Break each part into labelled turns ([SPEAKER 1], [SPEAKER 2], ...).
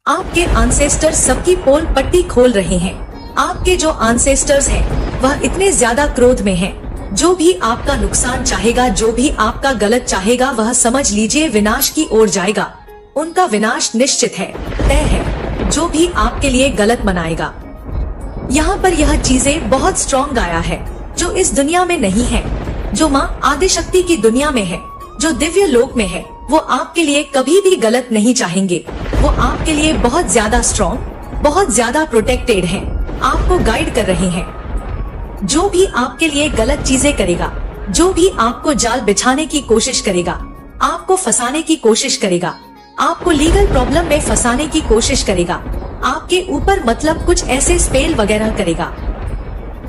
[SPEAKER 1] आपके एंसेस्टर्स सबकी पोल पट्टी खोल रहे हैं। आपके जो एंसेस्टर्स हैं वह इतने ज्यादा क्रोध में हैं। जो भी आपका नुकसान चाहेगा, जो भी आपका गलत चाहेगा, वह समझ लीजिए विनाश की ओर जाएगा। उनका विनाश निश्चित है, तय है। जो भी आपके लिए गलत मनाएगा, यहाँ पर यह चीजें बहुत स्ट्रॉन्ग आया है जो इस दुनिया में नहीं है, जो माँ आदिशक्ति की दुनिया में है, जो दिव्य लोक में है। वो आपके लिए कभी भी गलत नहीं चाहेंगे। वो आपके लिए बहुत ज्यादा स्ट्रॉन्ग, बहुत ज्यादा प्रोटेक्टेड हैं, आपको गाइड कर रहे हैं। जो भी आपके लिए गलत चीजें करेगा, जो भी आपको जाल बिछाने की कोशिश करेगा, आपको फंसाने की कोशिश करेगा, आपको लीगल प्रॉब्लम में फंसाने की कोशिश करेगा, आपके ऊपर मतलब कुछ ऐसे स्पेल वगैरह करेगा,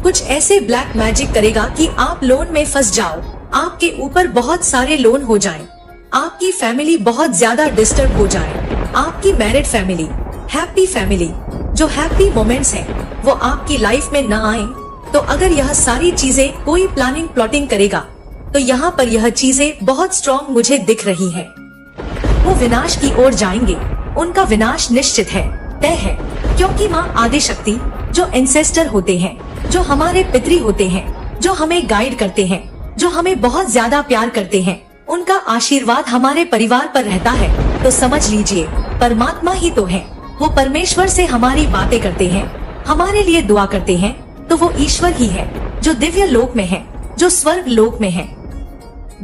[SPEAKER 1] कुछ ऐसे ब्लैक मैजिक करेगा कि आप लोन में फंस जाओ, आपके ऊपर बहुत सारे लोन हो जाएं, आपकी फैमिली बहुत ज्यादा डिस्टर्ब हो जाए, आपकी मैरिड फैमिली, हैप्पी फैमिली, जो हैप्पी मोमेंट्स हैं वो आपकी लाइफ में न आए। तो अगर यह सारी चीजें कोई प्लानिंग प्लॉटिंग करेगा तो यहाँ पर यह चीजें बहुत स्ट्रॉन्ग मुझे दिख रही है। वो विनाश की ओर जाएंगे, उनका विनाश निश्चित है, तय है। क्योंकि माँ आदिशक्ति जो एंसेस्टर होते हैं, जो हमारे पितरी होते हैं, जो हमें गाइड करते हैं, जो हमें बहुत ज्यादा प्यार करते हैं, उनका आशीर्वाद हमारे परिवार पर रहता है। तो समझ लीजिए परमात्मा ही तो है। वो परमेश्वर से हमारी बातें करते हैं, हमारे लिए दुआ करते हैं, तो वो ईश्वर ही है जो दिव्य लोक में है, जो स्वर्ग लोक में है।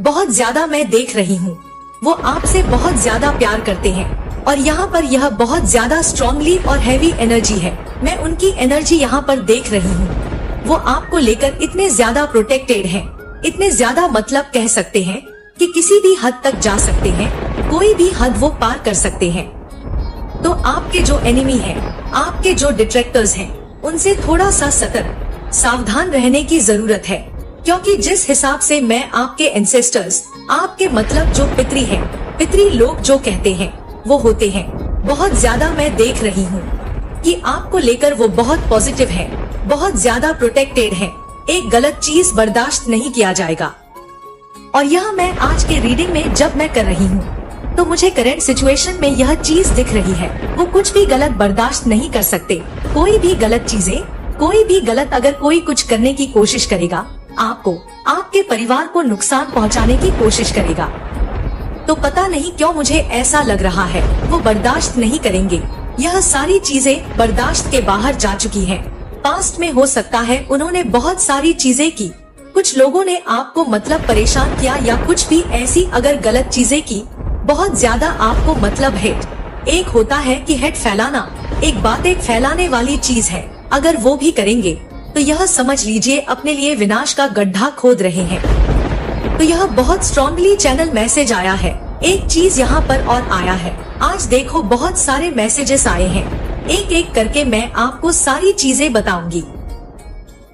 [SPEAKER 1] बहुत ज्यादा मैं देख रही हूँ, वो आपसे बहुत ज्यादा प्यार करते हैं और यहाँ पर यह बहुत ज्यादा स्ट्रॉन्गली और हैवी एनर्जी है। मैं उनकी एनर्जी यहाँ पर देख रही हूँ। वो आपको लेकर इतने ज्यादा प्रोटेक्टेड हैं, इतने ज्यादा मतलब कह सकते हैं कि किसी भी हद तक जा सकते हैं, कोई भी हद वो पार कर सकते हैं। तो आपके जो एनिमी हैं, आपके जो डिट्रैक्टर्स हैं, उनसे थोड़ा सा सतर्क, सावधान रहने की जरूरत है। क्योंकि जिस हिसाब से मैं आपके एंसेस्टर्स, आपके मतलब जो पितरी हैं, पितरी लोग जो कहते हैं वो होते हैं, बहुत ज्यादा मैं देख रही हूँ कि आपको लेकर वो बहुत पॉजिटिव है, बहुत ज्यादा प्रोटेक्टेड है। एक गलत चीज बर्दाश्त नहीं किया जाएगा। और यह मैं आज के रीडिंग में जब मैं कर रही हूँ तो मुझे करंट सिचुएशन में यह चीज दिख रही है। वो कुछ भी गलत बर्दाश्त नहीं कर सकते। कोई भी गलत चीजें, कोई भी गलत अगर कोई कुछ करने की कोशिश करेगा, आपको, आपके परिवार को नुकसान पहुंचाने की कोशिश करेगा, तो पता नहीं क्यों मुझे ऐसा लग रहा है वो बर्दाश्त नहीं करेंगे। यह सारी चीजें बर्दाश्त के बाहर जा चुकी हैं। पास्ट में हो सकता है उन्होंने बहुत सारी चीजें की, कुछ लोगों ने आपको मतलब परेशान किया या कुछ भी ऐसी अगर गलत चीजें की, बहुत ज्यादा आपको मतलब हेट। एक होता है कि हेट फैलाना, एक बात एक फैलाने वाली चीज है। अगर वो भी करेंगे तो यह समझ लीजिए अपने लिए विनाश का गड्ढा खोद रहे हैं। तो यह बहुत स्ट्रॉन्गली चैनल मैसेज आया है। एक चीज यहाँ पर और आया है, आज देखो बहुत सारे मैसेजेस आए हैं, एक एक करके मैं आपको सारी चीजें बताऊंगी।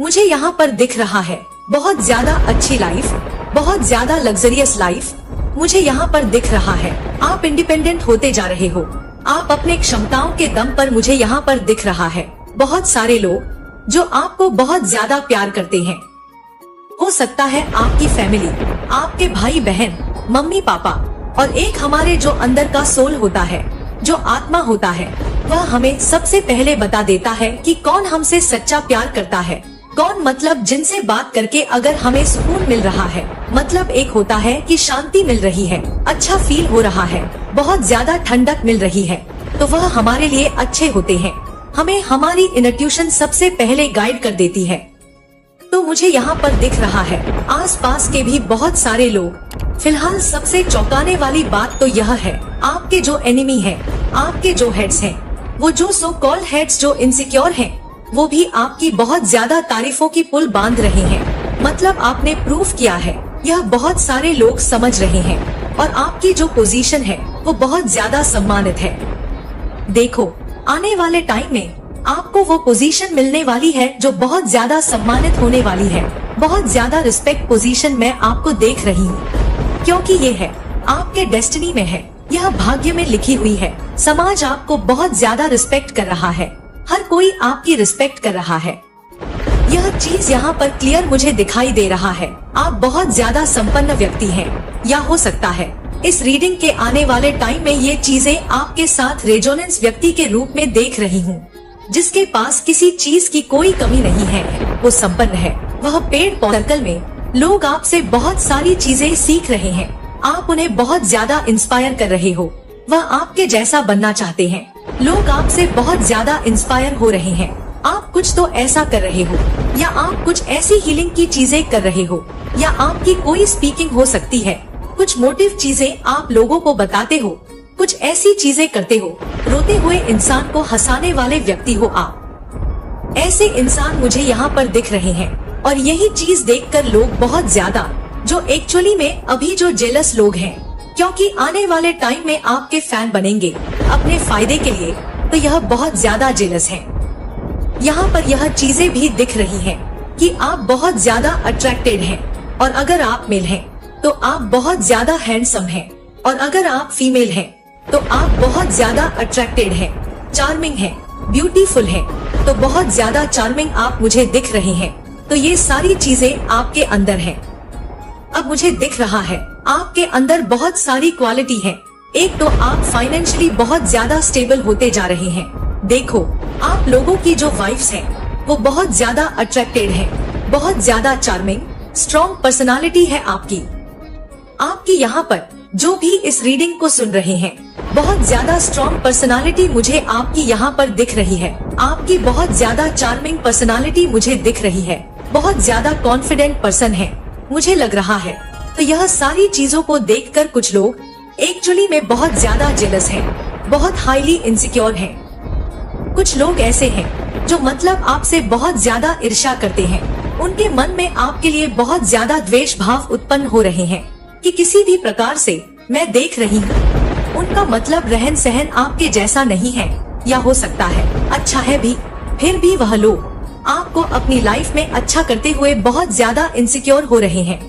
[SPEAKER 1] मुझे यहाँ पर दिख रहा है बहुत ज्यादा अच्छी लाइफ, बहुत ज्यादा लग्जरियस लाइफ मुझे यहाँ पर दिख रहा है। आप इंडिपेंडेंट होते जा रहे हो, आप अपने क्षमताओं के दम पर मुझे यहाँ पर दिख रहा है। बहुत सारे लोग जो आपको बहुत ज्यादा प्यार करते हैं, हो सकता है आपकी फैमिली, आपके भाई बहन, मम्मी पापा, और एक हमारे जो अंदर का सोल होता है, जो आत्मा होता है, वह हमें सबसे पहले बता देता है कि कौन हमसे सच्चा प्यार करता है, कौन मतलब जिनसे बात करके अगर हमें सुकून मिल रहा है, मतलब एक होता है कि शांति मिल रही है, अच्छा फील हो रहा है, बहुत ज्यादा ठंडक मिल रही है, तो वह हमारे लिए अच्छे होते हैं। हमें हमारी इंट्यूशन सबसे पहले गाइड कर देती है। तो मुझे यहाँ पर दिख रहा है आसपास के भी बहुत सारे लोग। फिलहाल सबसे चौंकाने वाली बात तो यह है, आपके जो एनिमी है, आपके जो हेड्स हैं, वो जो सो कॉल्ड हेड्स जो इनसिक्योर हैं, वो भी आपकी बहुत ज्यादा तारीफों की पुल बांध रहे हैं। मतलब आपने प्रूफ किया है, यह बहुत सारे लोग समझ रहे हैं और आपकी जो पोजीशन है वो बहुत ज्यादा सम्मानित है। देखो आने वाले टाइम में आपको वो पोजीशन मिलने वाली है जो बहुत ज्यादा सम्मानित होने वाली है। बहुत ज्यादा रिस्पेक्ट पोजीशन मैं आपको देख रही हूँ, क्योंकि ये है आपके डेस्टिनी में है, यह भाग्य में लिखी हुई है। समाज आपको बहुत ज्यादा रिस्पेक्ट कर रहा है, हर कोई आपकी रिस्पेक्ट कर रहा है। यह चीज यहाँ पर क्लियर मुझे दिखाई दे रहा है। आप बहुत ज्यादा संपन्न व्यक्ति हैं, या हो सकता है इस रीडिंग के आने वाले टाइम में ये चीजें आपके साथ रेजोनेंस व्यक्ति के रूप में देख रही हूँ, जिसके पास किसी चीज की कोई कमी नहीं है, वो संपन्न है। वह पेड़ पौधे सर्कल में लोग आपसे बहुत सारी चीजें सीख रहे हैं, आप उन्हें बहुत ज्यादा इंस्पायर कर रहे हो, वह आपके जैसा बनना चाहते हैं। लोग आपसे बहुत ज्यादा इंस्पायर हो रहे हैं। आप कुछ तो ऐसा कर रहे हो, या आप कुछ ऐसी हीलिंग की चीजें कर रहे हो, या आपकी कोई स्पीकिंग हो सकती है। कुछ मोटिव चीजें आप लोगों को बताते हो, कुछ ऐसी चीजें करते हो। रोते हुए इंसान को हंसाने वाले व्यक्ति हो आप। ऐसे इंसान मुझे यहाँ पर दिख रहे हैं, और यही चीज देखकर लोग बहुत ज्यादा, जो एक्चुअली में अभी जो जेलस लोग हैं, क्योंकि आने वाले टाइम में आपके फैन बनेंगे अपने फायदे के लिए, तो यह बहुत ज्यादा जेलस हैं। यहाँ पर यह चीजें भी दिख रही हैं कि आप बहुत ज्यादा अट्रैक्टेड हैं, और अगर आप मेल हैं तो आप बहुत ज्यादा हैंडसम हैं, और अगर आप फीमेल हैं तो आप बहुत ज्यादा अट्रैक्टेड हैं, चार्मिंग हैं, ब्यूटीफुल हैं, तो बहुत ज्यादा चार्मिंग आप मुझे दिख रहे हैं। तो ये सारी चीजें आपके अंदर हैं। अब मुझे दिख रहा है आपके अंदर बहुत सारी क्वालिटी है। एक तो आप फाइनेंशियली बहुत ज्यादा स्टेबल होते जा रहे हैं। देखो, आप लोगों की जो वाइफ्स हैं वो बहुत ज्यादा अट्रैक्टेड हैं, बहुत ज्यादा चार्मिंग, स्ट्रॉन्ग पर्सनालिटी है आपकी। आपकी यहाँ पर जो भी इस रीडिंग को सुन रहे हैं, बहुत ज्यादा स्ट्रॉन्ग पर्सनालिटी मुझे आपकी यहाँ पर दिख रही है। आपकी बहुत ज्यादा चार्मिंग पर्सनालिटी मुझे दिख रही है, बहुत ज्यादा कॉन्फिडेंट पर्सन है मुझे लग रहा है। तो यह सारी चीजों को देखकर कुछ लोग एक्चुअली में बहुत ज्यादा जेलस हैं, बहुत हाईली इनसिक्योर हैं। कुछ लोग ऐसे हैं जो मतलब आपसे बहुत ज्यादा ईर्ष्या करते हैं। उनके मन में आपके लिए बहुत ज्यादा द्वेष भाव उत्पन्न हो रहे हैं कि किसी भी प्रकार से मैं देख रही हूँ उनका मतलब रहन सहन आपके जैसा नहीं है, या हो सकता है अच्छा है भी, फिर भी वह लोग आपको अपनी लाइफ में अच्छा करते हुए बहुत ज्यादा इनसिक्योर हो रहे हैं।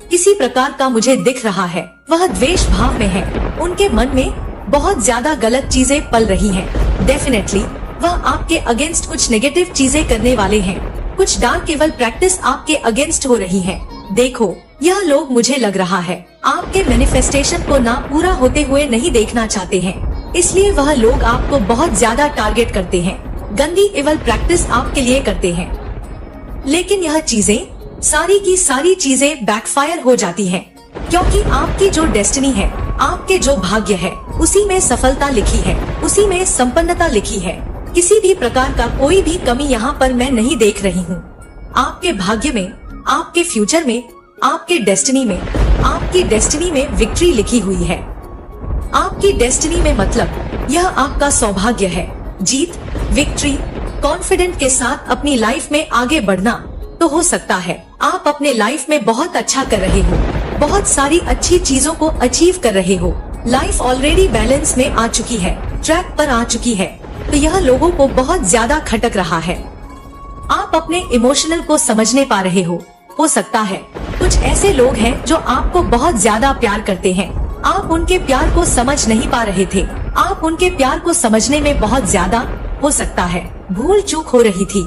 [SPEAKER 1] किसी प्रकार का मुझे दिख रहा है वह द्वेष भाव में है, उनके मन में बहुत ज्यादा गलत चीजें पल रही हैं। डेफिनेटली वह आपके अगेंस्ट कुछ नेगेटिव चीजें करने वाले हैं, कुछ डार्क केवल प्रैक्टिस आपके अगेंस्ट हो रही है। देखो, यह लोग मुझे लग रहा है आपके मैनिफेस्टेशन को ना पूरा होते हुए नहीं देखना चाहते हैं, इसलिए वह लोग आपको बहुत ज्यादा टारगेट करते हैं, गंदी एवल प्रैक्टिस आपके लिए करते हैं। लेकिन यह चीजें सारी की सारी चीजें बैकफायर हो जाती हैं, क्योंकि आपकी जो डेस्टिनी है, आपके जो भाग्य है, उसी में सफलता लिखी है, उसी में संपन्नता लिखी है। किसी भी प्रकार का कोई भी कमी यहाँ पर मैं नहीं देख रही हूँ। आपके भाग्य में, आपके फ्यूचर में, आपके डेस्टिनी में, आपकी डेस्टिनी में विक्ट्री लिखी हुई है। आपकी डेस्टिनी में मतलब यह आपका सौभाग्य है, जीत, विक्ट्री, कॉन्फिडेंट के साथ अपनी लाइफ में आगे बढ़ना। तो हो सकता है आप अपने लाइफ में बहुत अच्छा कर रहे हो, बहुत सारी अच्छी चीजों को अचीव कर रहे हो, लाइफ ऑलरेडी बैलेंस में आ चुकी है, ट्रैक पर आ चुकी है, तो यह लोगों को बहुत ज्यादा खटक रहा है। आप अपने इमोशनल को समझने पा रहे हो सकता है कुछ ऐसे लोग हैं जो आपको बहुत ज्यादा प्यार करते हैं, आप उनके प्यार को समझ नहीं पा रहे थे, आप उनके प्यार को समझने में बहुत ज्यादा हो सकता है भूल चूक हो रही थी।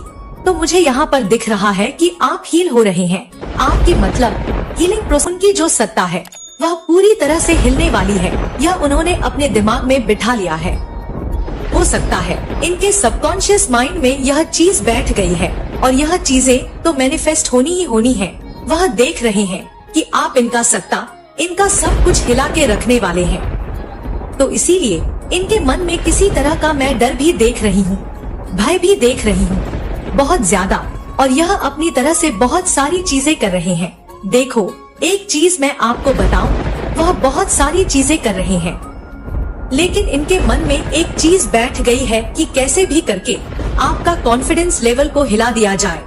[SPEAKER 1] तो मुझे यहाँ पर दिख रहा है कि आप हील हो रहे हैं। आपकी मतलब हीलिंग प्रोसेस की जो सत्ता है वह पूरी तरह से हिलने वाली है, यह उन्होंने अपने दिमाग में बिठा लिया है। हो सकता है इनके सबकॉन्शियस माइंड में यह चीज बैठ गई है, और यह चीजें तो मैनिफेस्ट होनी ही होनी है। वह देख रहे हैं कि आप इनका सत्ता, इनका सब कुछ हिला के रखने वाले हैं। तो इसीलिए इनके मन में किसी तरह का मैं डर भी देख रही हूँ, भय भी देख रही हूँ, बहुत ज्यादा। और यह अपनी तरह से बहुत सारी चीजें कर रहे हैं। देखो, एक चीज मैं आपको बताऊं, वह बहुत सारी चीजें कर रहे हैं, लेकिन इनके मन में एक चीज बैठ गई है कि कैसे भी करके आपका कॉन्फिडेंस लेवल को हिला दिया जाए,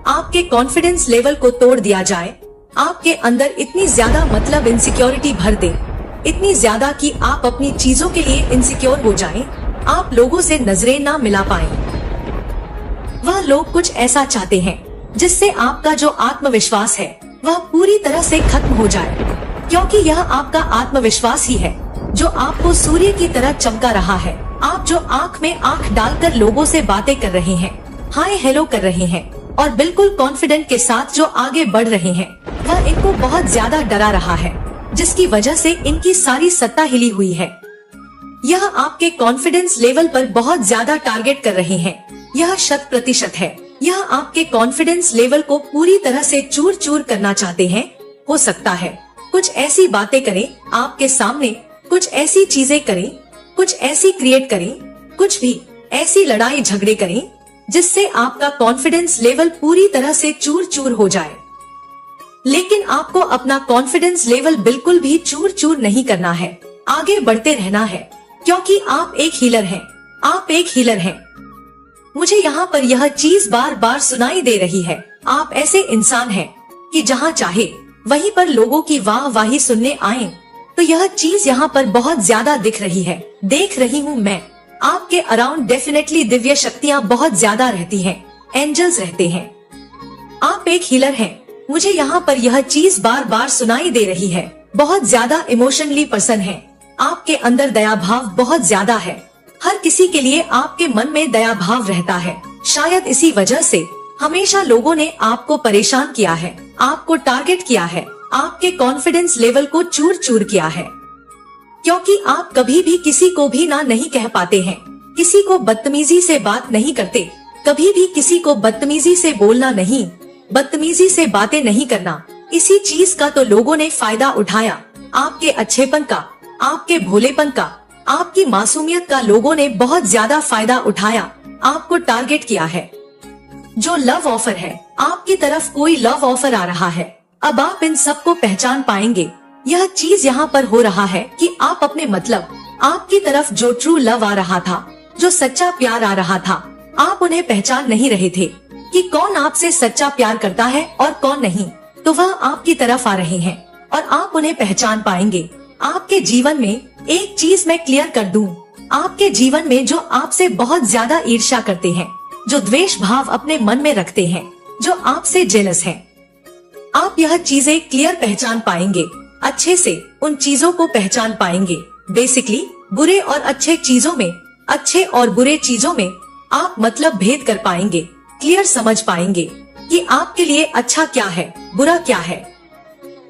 [SPEAKER 1] आपके कॉन्फिडेंस लेवल को तोड़ दिया जाए, आपके अंदर इतनी ज्यादा मतलब इनसिक्योरिटी भर दे, इतनी ज्यादा कि आप अपनी चीजों के लिए इनसिक्योर हो जाएं, आप लोगों से नजरें ना मिला पाएं। वह लोग कुछ ऐसा चाहते हैं जिससे आपका जो आत्मविश्वास है वह पूरी तरह से खत्म हो जाए, क्योंकि यह आपका आत्मविश्वास ही है जो आपको सूर्य की तरह चमका रहा है। आप जो आँख में आँख डालकर लोगों से बातें कर रहे हैं, हाय हेलो कर रहे हैं, और बिल्कुल कॉन्फिडेंट के साथ जो आगे बढ़ रहे हैं, वह इनको बहुत ज्यादा डरा रहा है। जिसकी वजह से इनकी सारी सत्ता हिली हुई है। यह आपके कॉन्फिडेंस लेवल पर बहुत ज्यादा टारगेट कर रहे हैं। यह 100% है। यह आपके कॉन्फिडेंस लेवल को पूरी तरह से चूर चूर करना चाहते हैं। हो सकता है कुछ ऐसी बातें करें आपके सामने, कुछ ऐसी चीजें करें, कुछ ऐसी क्रिएट करें, कुछ भी ऐसी लड़ाई झगड़े करें जिससे आपका कॉन्फिडेंस लेवल पूरी तरह से चूर चूर हो जाए। लेकिन आपको अपना कॉन्फिडेंस लेवल बिल्कुल भी चूर चूर नहीं करना है, आगे बढ़ते रहना है, क्योंकि आप एक हीलर हैं। आप एक हीलर हैं। मुझे यहाँ पर यह चीज बार बार सुनाई दे रही है। आप ऐसे इंसान हैं कि जहाँ चाहे वहीं पर लोगों की वाहवाही सुनने आए। तो यह चीज यहाँ पर बहुत ज्यादा दिख रही है, देख रही हूँ मैं। आपके अराउंड डेफिनेटली दिव्य शक्तियाँ बहुत ज्यादा रहती हैं, एंजल्स रहते हैं। आप एक हीलर हैं। मुझे यहाँ पर यह चीज बार बार सुनाई दे रही है। बहुत ज्यादा इमोशनली पर्सन है। आपके अंदर दया भाव बहुत ज्यादा है। हर किसी के लिए आपके मन में दया भाव रहता है। शायद इसी वजह से हमेशा लोगों ने आपको परेशान किया है, आपको टारगेट किया है, आपके कॉन्फिडेंस लेवल को चूर चूर किया है। क्योंकि आप कभी भी किसी को भी ना नहीं कह पाते हैं, किसी को बदतमीजी से बात नहीं करते, कभी भी किसी को बदतमीजी से बोलना नहीं, बदतमीजी से बातें नहीं करना। इसी चीज का तो लोगों ने फायदा उठाया। आपके अच्छेपन का, आपके भोलेपन का, आपकी मासूमियत का लोगों ने बहुत ज्यादा फायदा उठाया, आपको टारगेट किया है। जो लव ऑफर है, आपकी तरफ कोई लव ऑफर आ रहा है। अब आप इन सबको पहचान पाएंगे। यह चीज यहाँ पर हो रहा है कि आप अपने मतलब, आपकी तरफ जो ट्रू लव आ रहा था, जो सच्चा प्यार आ रहा था, आप उन्हें पहचान नहीं रहे थे कि कौन आपसे सच्चा प्यार करता है और कौन नहीं। तो वह आपकी तरफ आ रहे हैं और आप उन्हें पहचान पाएंगे। आपके जीवन में एक चीज मैं क्लियर कर दूं, आपके जीवन में जो आपसे बहुत ज्यादा ईर्ष्या करते हैं, जो द्वेष भाव अपने मन में रखते हैं, जो आपसे जेलस हैं, आप यह चीजें क्लियर पहचान पाएंगे। अच्छे से उन चीजों को पहचान पाएंगे। बेसिकली बुरे और अच्छे चीजों में, अच्छे और बुरे चीजों में आप मतलब भेद कर पाएंगे, क्लियर समझ पाएंगे कि आपके लिए अच्छा क्या है, बुरा क्या है।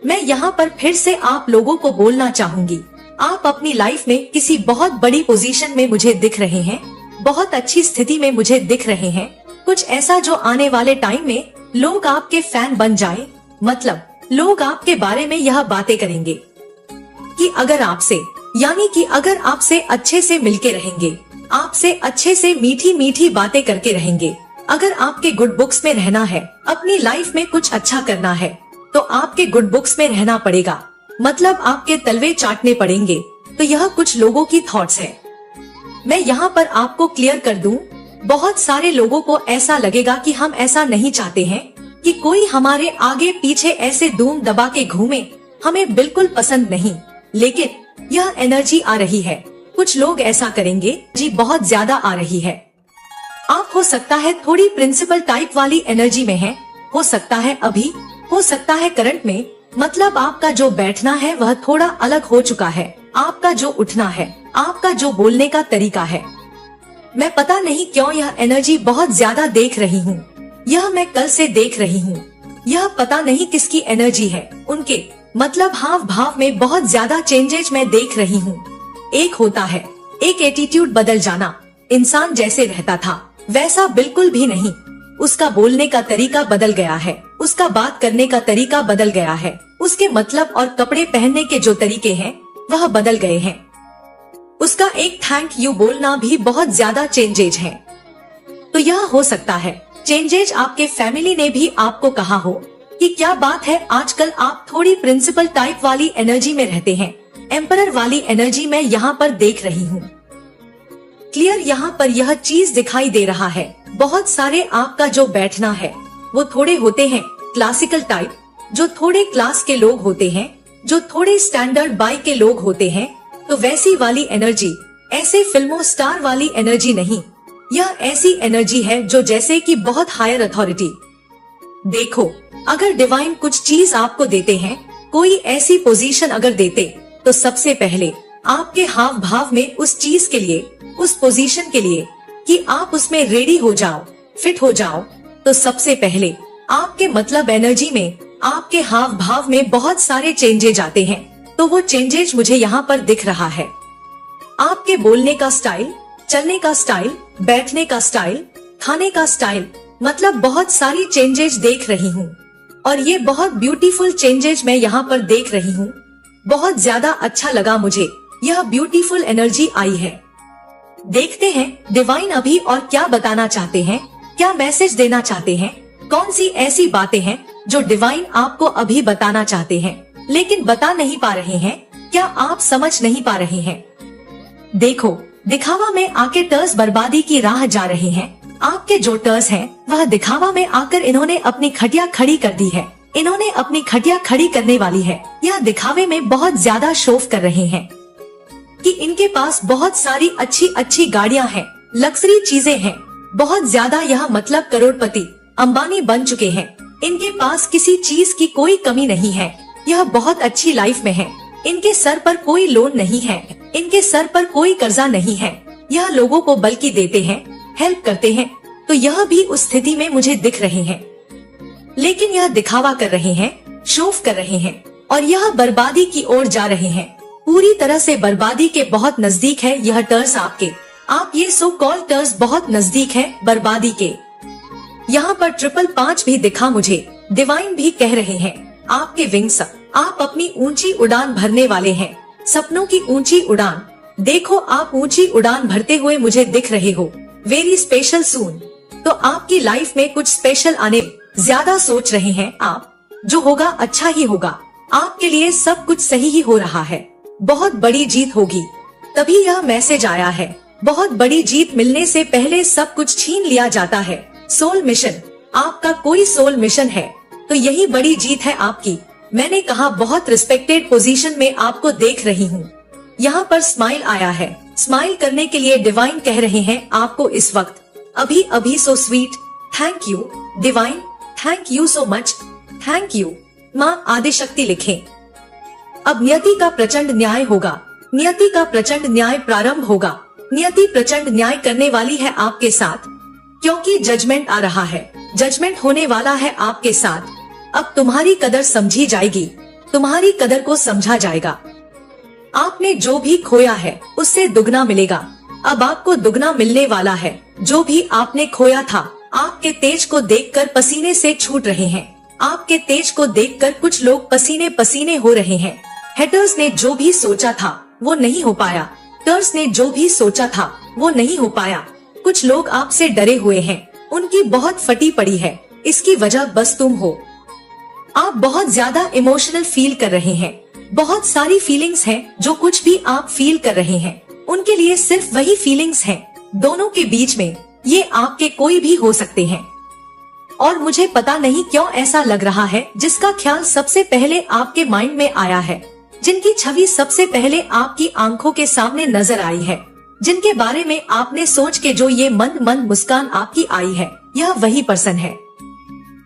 [SPEAKER 1] मैं यहाँ पर फिर से आप लोगों को बोलना चाहूंगी, आप अपनी लाइफ में किसी बहुत बड़ी पोजीशन में मुझे दिख रहे हैं, बहुत अच्छी स्थिति में मुझे दिख रहे हैं। कुछ ऐसा जो आने वाले टाइम में लोग आपके फैन बन जाए, मतलब लोग आपके बारे में यह बातें करेंगे कि अगर आपसे, यानी कि अगर आपसे अच्छे से मिलके रहेंगे, आपसे अच्छे से मीठी मीठी बातें करके रहेंगे, अगर आपके गुड बुक्स में रहना है, अपनी लाइफ में कुछ अच्छा करना है, तो आपके गुड बुक्स में रहना पड़ेगा, मतलब आपके तलवे चाटने पड़ेंगे। तो यह कुछ लोगों की थॉट्स है। मैं यहाँ पर आपको क्लियर कर दूं, बहुत सारे लोगों को ऐसा लगेगा कि हम ऐसा नहीं चाहते हैं कि कोई हमारे आगे पीछे ऐसे धूम दबा के घूमे, हमें बिल्कुल पसंद नहीं। लेकिन यह एनर्जी आ रही है, कुछ लोग ऐसा करेंगे, जी बहुत ज्यादा आ रही है। आप हो सकता है थोड़ी प्रिंसिपल टाइप वाली एनर्जी में है, हो सकता है अभी, हो सकता है करंट में, मतलब आपका जो बैठना है वह थोड़ा अलग हो चुका है, आपका जो उठना है, आपका जो बोलने का तरीका है। मैं पता नहीं क्यों यह एनर्जी बहुत ज्यादा देख रही हूँ, यह मैं कल से देख रही हूँ। यह पता नहीं किसकी एनर्जी है, उनके मतलब हाव भाव में बहुत ज्यादा चेंजेस मैं देख रही हूँ। एक होता है एक एटीट्यूड बदल जाना, इंसान जैसे रहता था वैसा बिल्कुल भी नहीं, उसका बोलने का तरीका बदल गया है, उसका बात करने का तरीका बदल गया है, उसके मतलब और कपड़े पहनने के जो तरीके हैं वह बदल गए हैं, उसका एक थैंक यू बोलना भी बहुत ज्यादा चेंजेज है। तो यह हो सकता है चेंजेज आपके फैमिली ने भी आपको कहा हो कि क्या बात है, आजकल आप थोड़ी प्रिंसिपल टाइप वाली एनर्जी में रहते हैं, एम्परर वाली एनर्जी मैं यहाँ पर देख रही हूँ। क्लियर यहाँ पर यह चीज दिखाई दे रहा है। बहुत सारे आपका जो बैठना है वो थोड़े होते हैं क्लासिकल टाइप, जो थोड़े क्लास के लोग होते हैं, जो थोड़े स्टैंडर्ड बाई के लोग होते हैं। तो वैसी वाली एनर्जी, ऐसे फिल्मों स्टार वाली एनर्जी नहीं, यह ऐसी एनर्जी है जो जैसे कि बहुत हायर अथॉरिटी। देखो, अगर डिवाइन कुछ चीज आपको देते हैं, कोई ऐसी पोजीशन अगर देते, तो सबसे पहले आपके हाव भाव में उस चीज के लिए, उस पोजीशन के लिए कि आप उसमें रेडी हो जाओ, फिट हो जाओ, तो सबसे पहले आपके मतलब एनर्जी में, आपके हाव भाव में बहुत सारे चेंजेज आते हैं। तो वो चेंजेस मुझे यहाँ पर दिख रहा है। आपके बोलने का स्टाइल, चलने का स्टाइल, बैठने का स्टाइल, खाने का स्टाइल, मतलब बहुत सारी चेंजेस देख रही हूँ। और ये बहुत ब्यूटीफुल चेंजेस मैं यहाँ पर देख रही हूँ। बहुत ज्यादा अच्छा लगा मुझे, यह ब्यूटीफुल एनर्जी आई है। देखते हैं डिवाइन अभी और क्या बताना चाहते हैं, क्या मैसेज देना चाहते हैं, कौन सी ऐसी बातें हैं जो डिवाइन आपको अभी बताना चाहते हैं लेकिन बता नहीं पा रहे हैं। क्या आप समझ नहीं पा रहे हैं? देखो, दिखावा में आके टर्स बर्बादी की राह जा रहे हैं। आपके जो टर्स हैं वह दिखावा में आकर इन्होंने अपनी खटिया खड़ी कर दी है। इन्होंने अपनी खटिया खड़ी करने वाली है। यह दिखावे में बहुत ज्यादा शोफ कर रहे हैं कि इनके पास बहुत सारी अच्छी अच्छी गाड़ियां हैं, लग्जरी चीजें हैं, बहुत ज्यादा। यह मतलब करोड़पति अंबानी बन चुके हैं। इनके पास किसी चीज की कोई कमी नहीं है। यह बहुत अच्छी लाइफ में है। इनके सर पर कोई लोन नहीं है, इनके सर पर कोई कर्जा नहीं है। यह लोगों को बल्कि देते हैं, हेल्प करते हैं। तो यह भी उस स्थिति में मुझे दिख रहे हैं, लेकिन यह दिखावा कर रहे हैं, शोफ कर रहे हैं और यह बर्बादी की ओर जा रहे हैं। पूरी तरह से बर्बादी के बहुत नजदीक है यह टर्स आपके। आप ये सो कॉल टर्स बहुत नजदीक है बर्बादी के। यहाँ पर 555 भी दिखा मुझे। डिवाइन भी कह रहे हैं आपके विंग्स, आप अपनी ऊंची उड़ान भरने वाले हैं, सपनों की ऊंची उड़ान। देखो, आप ऊंची उड़ान भरते हुए मुझे दिख रहे हो। वेरी स्पेशल सून। तो आपकी लाइफ में कुछ स्पेशल आने, ज्यादा सोच रहे हैं आप, जो होगा अच्छा ही होगा। आपके लिए सब कुछ सही ही हो रहा है। बहुत बड़ी जीत होगी, तभी यह मैसेज आया है। बहुत बड़ी जीत मिलने से पहले सब कुछ छीन लिया जाता है। सोल मिशन, आपका कोई सोल मिशन है तो यही बड़ी जीत है आपकी। मैंने कहा बहुत रिस्पेक्टेड पोजीशन में आपको देख रही हूँ। यहाँ पर स्माइल आया है। स्माइल करने के लिए डिवाइन कह रहे हैं आपको इस वक्त, अभी अभी। So sweet, thank you divine, thank you so much, thank you. माँ आदिशक्ति लिखें। अब नियति का प्रचंड न्याय होगा। नियति का प्रचंड न्याय प्रारंभ होगा। नियति प्रचंड न्याय करने वाली है आपके साथ, क्योंकि जजमेंट आ रहा है। जजमेंट होने वाला है आपके साथ। अब तुम्हारी कदर समझी जाएगी, तुम्हारी कदर को समझा जाएगा। आपने जो भी खोया है उससे दुगना मिलेगा। अब आपको दुगना मिलने वाला है। जो भी आपने खोया था, आपके तेज को देखकर पसीने से छूट रहे हैं। आपके तेज को देखकर कुछ लोग पसीने पसीने हो रहे हैं। हेटर्स ने जो भी सोचा था वो नहीं हो पाया। टर्स ने जो भी सोचा था वो नहीं हो पाया। कुछ लोग आपसे डरे हुए हैं, उनकी बहुत फटी पड़ी है। इसकी वजह बस तुम हो। आप बहुत ज्यादा इमोशनल फील कर रहे हैं। बहुत सारी फीलिंग्स हैं। जो कुछ भी आप फील कर रहे हैं उनके लिए सिर्फ वही फीलिंग्स हैं। दोनों के बीच में ये आपके कोई भी हो सकते हैं। और मुझे पता नहीं क्यों ऐसा लग रहा है, जिसका ख्याल सबसे पहले आपके माइंड में आया है, जिनकी छवि सबसे पहले आपकी आंखों के सामने नजर आई है, जिनके बारे में आपने सोच के जो ये मंद मंद मुस्कान आपकी आई है, यह वही पर्सन है।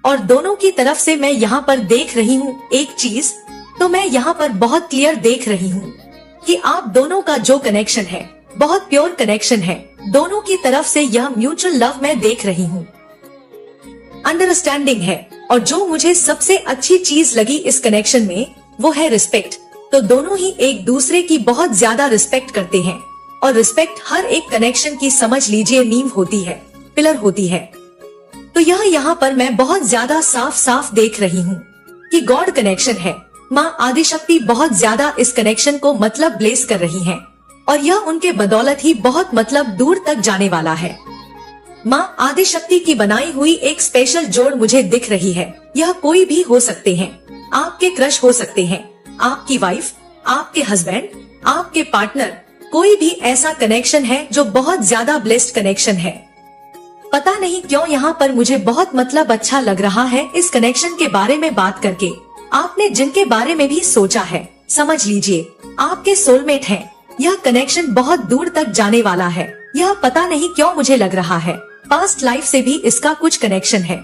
[SPEAKER 1] और दोनों की तरफ से मैं यहाँ पर देख रही हूँ एक चीज, तो मैं यहाँ पर बहुत क्लियर देख रही हूँ कि आप दोनों का जो कनेक्शन है बहुत प्योर कनेक्शन है। दोनों की तरफ से यह म्यूचुअल लव मैं देख रही हूँ, अंडरस्टैंडिंग है। और जो मुझे सबसे अच्छी चीज लगी इस कनेक्शन में वो है रिस्पेक्ट। तो दोनों ही एक दूसरे की बहुत ज्यादा रिस्पेक्ट करते हैं। और रिस्पेक्ट हर एक कनेक्शन की समझ लीजिए नींव होती है, पिलर होती है। तो यह यहाँ पर मैं बहुत ज्यादा साफ साफ देख रही हूँ कि गॉड कनेक्शन है। माँ आदिशक्ति बहुत ज्यादा इस कनेक्शन को मतलब ब्लेस कर रही हैं। और यह उनके बदौलत ही बहुत मतलब दूर तक जाने वाला है। माँ आदिशक्ति की बनाई हुई एक स्पेशल जोड़ मुझे दिख रही है। यह कोई भी हो सकते हैं, आपके क्रश हो सकते हैं, आपकी वाइफ, आपके हस्बैंड, आपके पार्टनर, कोई भी ऐसा कनेक्शन है जो बहुत ज्यादा ब्लेस्ड कनेक्शन है। पता नहीं क्यों यहाँ पर मुझे बहुत मतलब अच्छा लग रहा है इस कनेक्शन के बारे में बात करके। आपने जिनके बारे में भी सोचा है, समझ लीजिए आपके सोलमेट हैं। यह कनेक्शन बहुत दूर तक जाने वाला है। यह पता नहीं क्यों मुझे लग रहा है पास्ट लाइफ से भी इसका कुछ कनेक्शन है।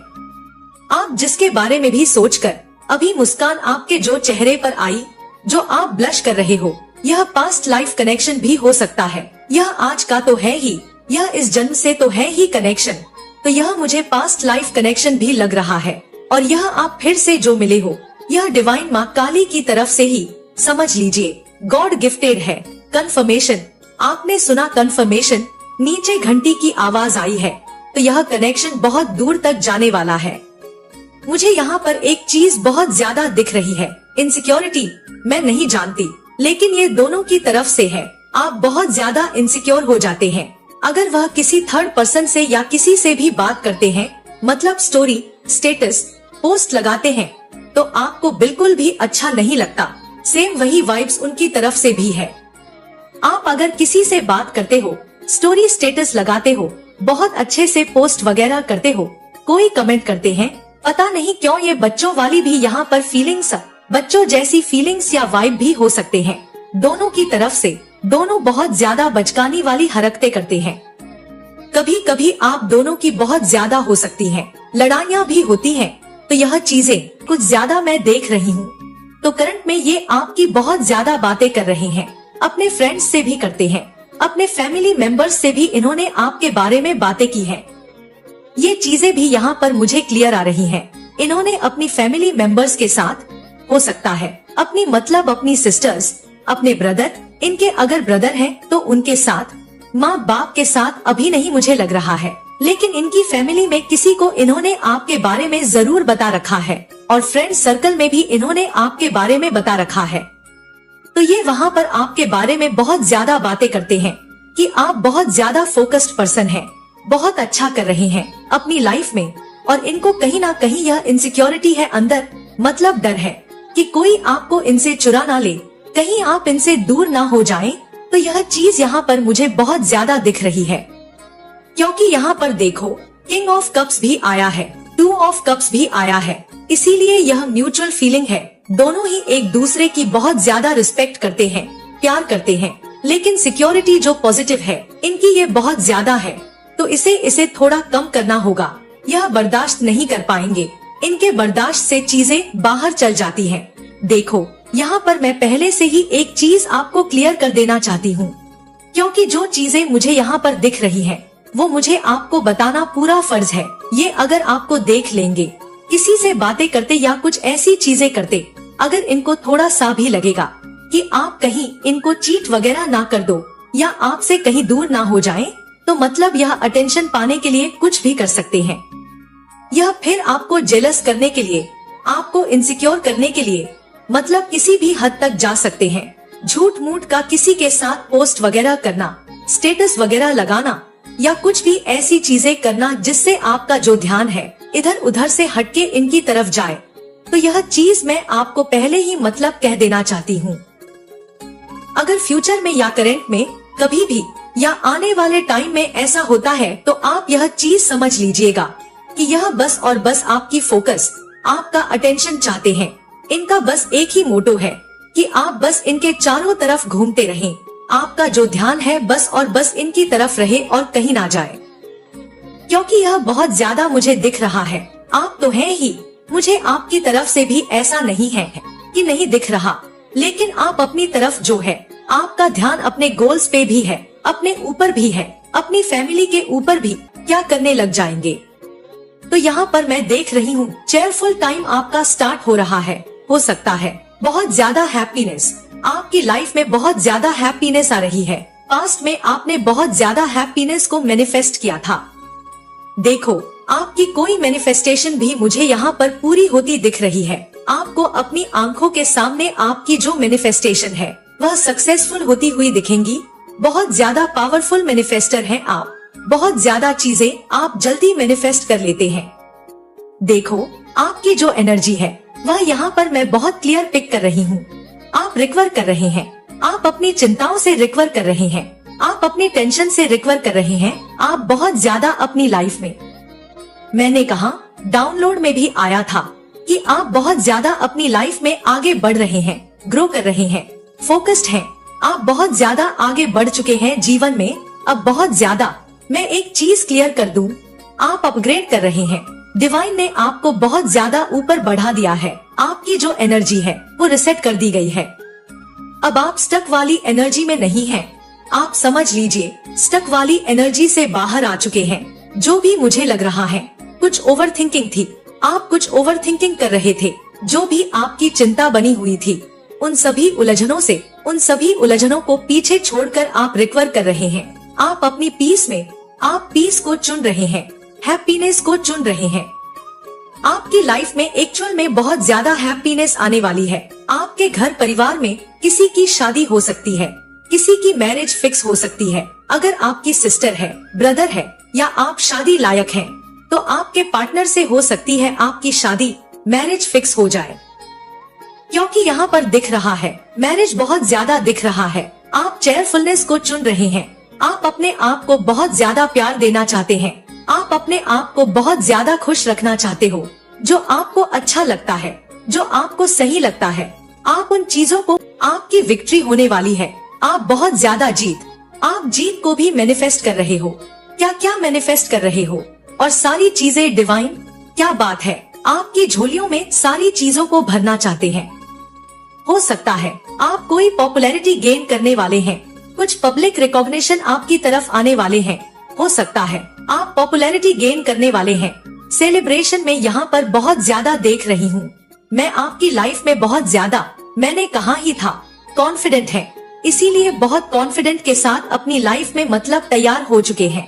[SPEAKER 1] आप जिसके बारे में भी सोचकर अभी मुस्कान आपके जो चेहरे पर आई, जो आप ब्लश कर रहे हो, यह पास्ट लाइफ कनेक्शन भी हो सकता है। यह आज का तो है ही, यह इस जन्म से तो है ही कनेक्शन। तो यह मुझे पास्ट लाइफ कनेक्शन भी लग रहा है। और यह आप फिर से जो मिले हो, यह डिवाइन माँ काली की तरफ से ही समझ लीजिए गॉड गिफ्टेड है। कंफर्मेशन, आपने सुना कंफर्मेशन, नीचे घंटी की आवाज आई है, तो यह कनेक्शन बहुत दूर तक जाने वाला है। मुझे यहाँ पर एक चीज बहुत ज्यादा दिख रही है, इनसिक्योरिटी। मैं नहीं जानती, लेकिन ये दोनों की तरफ से है। आप बहुत ज्यादा इनसिक्योर हो जाते हैं अगर वह किसी थर्ड पर्सन से या किसी से भी बात करते हैं, मतलब स्टोरी, स्टेटस, पोस्ट लगाते हैं, तो आपको बिल्कुल भी अच्छा नहीं लगता। सेम वही वाइब्स उनकी तरफ से भी है। आप अगर किसी से बात करते हो, स्टोरी स्टेटस लगाते हो, बहुत अच्छे से पोस्ट वगैरह करते हो, कोई कमेंट करते हैं, पता नहीं क्यों ये बच्चों वाली भी यहाँ पर फीलिंग्स, बच्चों जैसी फीलिंग्स या वाइब भी हो सकते हैं दोनों की तरफ से। दोनों बहुत ज्यादा बचकानी वाली हरकतें करते हैं। कभी कभी आप दोनों की बहुत ज्यादा हो सकती हैं, लड़ाइयाँ भी होती हैं, तो यह चीजें कुछ ज्यादा मैं देख रही हूँ। तो करंट में ये आपकी बहुत ज्यादा बातें कर रहे हैं, अपने फ्रेंड्स से भी करते हैं, अपने फैमिली मेंबर्स से भी इन्होंने आपके बारे में बातें की हैं। ये चीजें भी यहाँ पर मुझे क्लियर आ रही हैं। इन्होंने अपनी फैमिली मेंबर्स के साथ, हो सकता है अपनी मतलब अपनी सिस्टर्स, अपने ब्रदर, इनके अगर ब्रदर हैं तो उनके साथ, माँ बाप के साथ अभी नहीं मुझे लग रहा है, लेकिन इनकी फैमिली में किसी को इन्होंने आपके बारे में जरूर बता रखा है और फ्रेंड सर्कल में भी इन्होंने आपके बारे में बता रखा है। तो ये वहाँ पर आपके बारे में बहुत ज्यादा बातें करते हैं कि आप बहुत ज्यादा फोकस्ड पर्सन हैं, बहुत अच्छा कर रहे हैं अपनी लाइफ में, और इनको कहीं ना कहीं यह इनसिक्योरिटी है अंदर, मतलब डर है कि कोई आपको इनसे चुरा ना ले, कहीं आप इनसे दूर ना हो जाएं। तो यह चीज यहाँ पर मुझे बहुत ज्यादा दिख रही है, क्योंकि यहाँ पर देखो किंग ऑफ कप्स भी आया है, 2 ऑफ कप्स भी आया है, इसीलिए यह म्यूचुअल फीलिंग है। दोनों ही एक दूसरे की बहुत ज्यादा रिस्पेक्ट करते हैं, प्यार करते हैं, लेकिन सिक्योरिटी जो पॉजिटिव है इनकी ये बहुत ज्यादा है, तो इसे थोड़ा कम करना होगा। यह बर्दाश्त नहीं कर पाएंगे, इनके बर्दाश्त से चीजें बाहर चल जाती हैं। देखो यहाँ पर मैं पहले से ही एक चीज आपको क्लियर कर देना चाहती हूँ, क्योंकि जो चीजें मुझे यहाँ पर दिख रही हैं, वो मुझे आपको बताना पूरा फर्ज है। ये अगर आपको देख लेंगे किसी से बातें करते या कुछ ऐसी चीजें करते, अगर इनको थोड़ा सा भी लगेगा कि आप कहीं इनको चीट वगैरह ना कर दो या आपसे कहीं दूर ना हो जाएं, तो मतलब यह अटेंशन पाने के लिए कुछ भी कर सकते हैं। यह फिर आपको जेलस करने के लिए, आपको इनसिक्योर करने के लिए, मतलब किसी भी हद तक जा सकते हैं। झूठ मूठ का किसी के साथ पोस्ट वगैरह करना, स्टेटस वगैरह लगाना या कुछ भी ऐसी चीजें करना जिससे आपका जो ध्यान है इधर उधर से हटके इनकी तरफ जाए। तो यह चीज मैं आपको पहले ही मतलब कह देना चाहती हूँ। अगर फ्यूचर में या करंट में कभी भी या आने वाले टाइम में ऐसा होता है, तो आप यह चीज समझ लीजिएगा कि यह बस और बस आपकी फोकस, आपका अटेंशन चाहते हैं। इनका बस एक ही मोटो है कि आप बस इनके चारों तरफ घूमते रहें, आपका जो ध्यान है बस और बस इनकी तरफ रहे और कहीं ना जाए, क्योंकि यह बहुत ज्यादा मुझे दिख रहा है। आप तो हैं ही, मुझे आपकी तरफ से भी ऐसा नहीं है कि नहीं दिख रहा, लेकिन आप अपनी तरफ जो है, आपका ध्यान अपने गोल्स पे भी है, अपने ऊपर भी है, अपनी फैमिली के ऊपर भी क्या करने लग जाएंगे। तो यहाँ पर मैं देख रही हूँ चेयरफुल टाइम आपका स्टार्ट हो रहा है। हो सकता है बहुत ज्यादा हैप्पीनेस, आपकी लाइफ में बहुत ज्यादा हैप्पीनेस आ रही है। पास्ट में आपने बहुत ज्यादा हैप्पीनेस को मैनिफेस्ट किया था। देखो आपकी कोई मैनिफेस्टेशन भी मुझे यहाँ पर पूरी होती दिख रही है। आपको अपनी आंखों के सामने आपकी जो मैनिफेस्टेशन है वह सक्सेसफुल होती हुई दिखेंगी। बहुत ज्यादा पावरफुल मैनिफेस्टर हैं आप, बहुत ज्यादा चीजें आप जल्दी मैनिफेस्ट कर लेते हैं। देखो आपकी जो एनर्जी है वह यहाँ पर मैं बहुत क्लियर पिक कर रही हूँ। आप रिकवर कर रहे हैं, आप अपनी चिंताओं से रिकवर कर रहे हैं, आप अपनी टेंशन से रिकवर कर रहे हैं। आप बहुत ज्यादा अपनी लाइफ में, मैंने कहा डाउनलोड में भी आया था कि आप बहुत ज्यादा अपनी लाइफ में आगे बढ़ रहे हैं, ग्रो कर रहे हैं, फोकस्ड हैं। आप बहुत ज्यादा आगे बढ़ चुके हैं जीवन में। अब बहुत ज्यादा मैं एक चीज क्लियर कर दूं, आप अपग्रेड कर रहे हैं। डिवाइन ने आपको बहुत ज्यादा ऊपर बढ़ा दिया है। आपकी जो एनर्जी है वो रिसेट कर दी गई है। अब आप स्टक वाली एनर्जी में नहीं हैं। आप समझ लीजिए स्टक वाली एनर्जी से बाहर आ चुके हैं। जो भी मुझे लग रहा है कुछ ओवर थिंकिंग थी, आप कुछ ओवर थिंकिंग कर रहे थे, जो भी आपकी चिंता बनी हुई थी उन सभी उलझनों को पीछे छोड़कर आप रिकवर कर रहे हैं। आप अपनी पीस में, आप पीस को चुन रहे हैं, हैप्पीनेस को चुन रहे हैं। आपकी लाइफ में एक्चुअल में बहुत ज्यादा हैप्पीनेस आने वाली है। आपके घर परिवार में किसी की शादी हो सकती है, किसी की मैरिज फिक्स हो सकती है। अगर आपकी सिस्टर है, ब्रदर है या आप शादी लायक हैं, तो आपके पार्टनर से हो सकती है आपकी शादी, मैरिज फिक्स हो जाए। क्योंकि यहाँ पर दिख रहा है, मैरिज बहुत ज्यादा दिख रहा है। आप चेयरफुलनेस को चुन रहे हैं। आप अपने आप को बहुत ज्यादा प्यार देना चाहते हैं। आप अपने आप को बहुत ज्यादा खुश रखना चाहते हो। जो आपको अच्छा लगता है, जो आपको सही लगता है, आप उन चीजों को, आपकी विक्ट्री होने वाली है। आप बहुत ज्यादा आप जीत को भी मैनिफेस्ट कर रहे हो। क्या क्या मैनिफेस्ट कर रहे हो, और सारी चीजें डिवाइन। क्या बात है, आपकी झोलियों में सारी चीजों को भरना चाहते हैं। हो सकता है आप कोई पॉपुलैरिटी गेन करने वाले हैं, कुछ पब्लिक रिकॉग्निशन आपकी तरफ आने वाले हैं। हो सकता है आप पॉपुलैरिटी गेन करने वाले हैं। सेलिब्रेशन में यहाँ पर बहुत ज्यादा देख रही हूँ मैं। आपकी लाइफ में बहुत ज्यादा, मैंने कहा ही था, कॉन्फिडेंट है। इसीलिए बहुत कॉन्फिडेंट के साथ अपनी लाइफ में मतलब तैयार हो चुके हैं।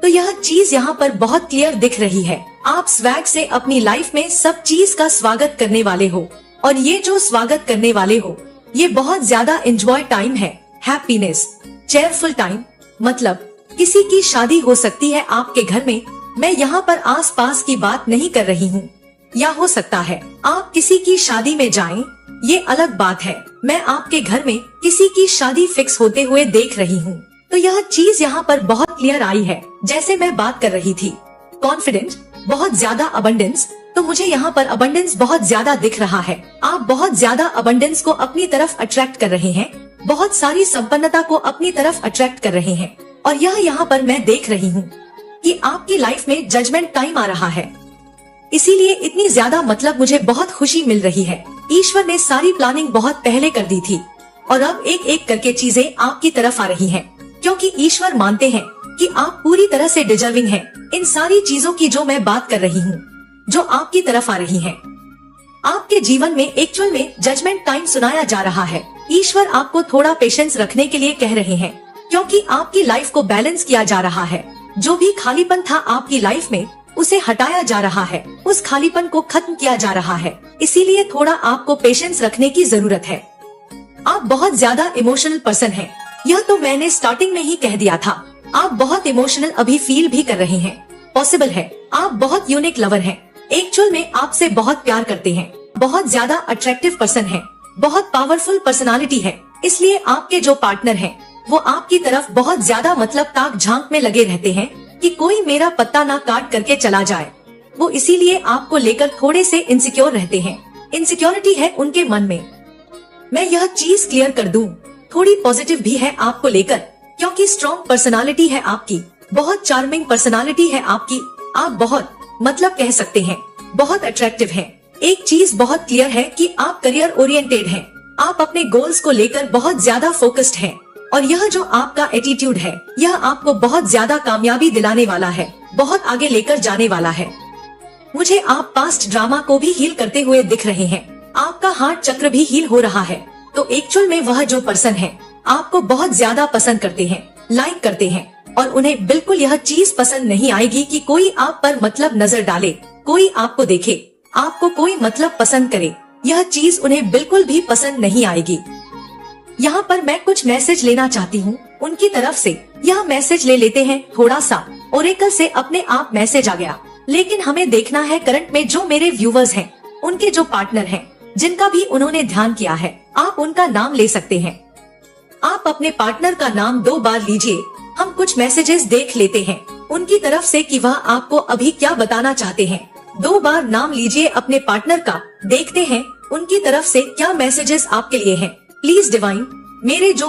[SPEAKER 1] तो यह चीज यहाँ पर बहुत क्लियर दिख रही है। आप स्वैग से अपनी लाइफ में सब चीज का स्वागत करने वाले हो, और ये जो स्वागत करने वाले हो, ये बहुत ज्यादा एंजॉय टाइम है, हैप्पीनेस, चेयरफुल टाइम। मतलब किसी की शादी हो सकती है आपके घर में। मैं यहाँ पर आस पास की बात नहीं कर रही हूँ। या हो सकता है आप किसी की शादी में जाएं, ये अलग बात है। मैं आपके घर में किसी की शादी फिक्स होते हुए देख रही हूँ। तो यह चीज यहाँ पर बहुत क्लियर आई है। जैसे मैं बात कर रही थी, कॉन्फिडेंट, बहुत ज्यादा अबंडेंस, तो मुझे यहाँ पर अबंडेंस बहुत ज्यादा दिख रहा है। आप बहुत ज्यादा अबंडेंस को अपनी तरफ अट्रैक्ट कर रहे हैं, बहुत सारी संपन्नता को अपनी तरफ अट्रैक्ट कर रहे हैं। और यह यहाँ पर मैं देख रही हूँ कि आपकी लाइफ में जजमेंट टाइम आ रहा है। इसीलिए इतनी ज्यादा मतलब मुझे बहुत खुशी मिल रही है। ईश्वर ने सारी प्लानिंग बहुत पहले कर दी थी, और अब एक एक करके चीजें आपकी तरफ आ रही हैं, क्योंकि ईश्वर मानते हैं कि आप पूरी तरह से डिजर्विंग हैं इन सारी चीजों की जो मैं बात कर रही हूँ, जो आपकी तरफ आ रही हैं। आपके जीवन में एक्चुअल में जजमेंट टाइम सुनाया जा रहा है। ईश्वर आपको थोड़ा पेशेंस रखने के लिए कह रहे हैं, क्योंकि आपकी लाइफ को बैलेंस किया जा रहा है। जो भी खालीपन था आपकी लाइफ में, उसे हटाया जा रहा है, उस खालीपन को खत्म किया जा रहा है। इसीलिए थोड़ा आपको पेशेंस रखने की जरूरत है। आप बहुत ज्यादा इमोशनल पर्सन हैं, यह तो मैंने स्टार्टिंग में ही कह दिया था। आप बहुत इमोशनल अभी फील भी कर रहे हैं। पॉसिबल है आप बहुत यूनिक लवर हैं, एक्चुअल में आपसे बहुत प्यार करते हैं, बहुत ज्यादा अट्रैक्टिव पर्सन है, बहुत पावरफुल पर्सनालिटी है। इसलिए आपके जो पार्टनर हैं, वो आपकी तरफ बहुत ज्यादा मतलब ताक झांक में लगे रहते हैं कि कोई मेरा पत्ता ना काट करके चला जाए। वो इसीलिए आपको लेकर थोड़े से इनसिक्योर रहते हैं। इनसिक्योरिटी है उनके मन में। मैं यह चीज क्लियर कर दूं, थोड़ी पॉजिटिव भी है आपको लेकर, क्योंकि स्ट्रॉन्ग पर्सनालिटी है आपकी, बहुत चार्मिंग पर्सनालिटी है आपकी। आप बहुत, मतलब कह सकते हैं, बहुत अट्रैक्टिव हैं। एक चीज बहुत क्लियर है कि आप करियर ओरिएंटेड हैं। आप अपने गोल्स को लेकर बहुत ज्यादा फोकस्ड हैं, और यह जो आपका एटीट्यूड है, यह आपको बहुत ज्यादा कामयाबी दिलाने वाला है, बहुत आगे लेकर जाने वाला है। मुझे आप पास्ट ड्रामा को भी हील करते हुए दिख रहे हैं। आपका हार्ट चक्र भी हील हो रहा है। तो एक्चुअल में वह जो पर्सन है, आपको बहुत ज्यादा पसंद करते हैं, लाइक करते हैं, और उन्हें बिल्कुल यह चीज पसंद नहीं आएगी कि कोई आप पर मतलब नजर डाले, कोई आपको देखे, आपको कोई मतलब पसंद करे। यह चीज उन्हें बिल्कुल भी पसंद नहीं आएगी। यहाँ पर मैं कुछ मैसेज लेना चाहती हूँ उनकी तरफ से। यह मैसेज ले लेते हैं थोड़ा सा। ओरेकल से अपने आप मैसेज आ गया, लेकिन हमें देखना है करंट में जो मेरे व्यूवर्स हैं, उनके जो पार्टनर हैं, जिनका भी उन्होंने ध्यान किया है, आप उनका नाम ले सकते हैं। आप अपने पार्टनर का नाम 2 बार लीजिए। हम कुछ मैसेजेस देख लेते हैं उनकी तरफ से कि वह आपको अभी क्या बताना चाहते हैं। 2 बार नाम लीजिए अपने पार्टनर का, देखते हैं उनकी तरफ से क्या मैसेजेस आपके लिए हैं। प्लीज डिवाइन, मेरे जो